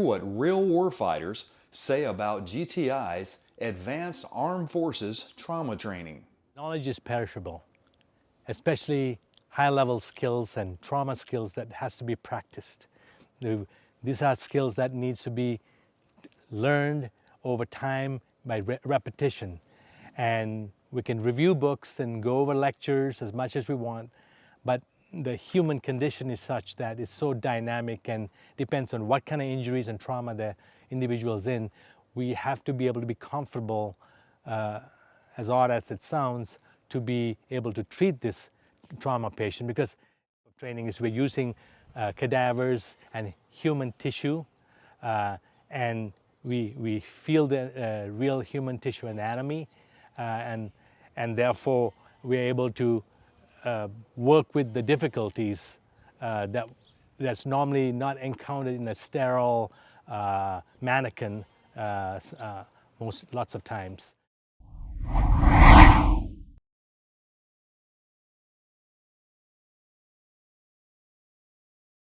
what real warfighters say about GTI's Advanced Armed Forces Trauma Training. Knowledge is perishable, especially high-level skills and trauma skills that has to be practiced. These are skills that needs to be learned over time by repetition. And we can review books and go over lectures as much as we want, but the human condition is such that it's so dynamic and depends on what kind of injuries and trauma the individual's in. We have to be able to be comfortable, as odd as it sounds, to be able to treat this trauma patient, because training is we're using cadavers and human tissue, and we feel the real human tissue anatomy, and therefore we're able to work with the difficulties that's normally not encountered in a sterile mannequin lots of times.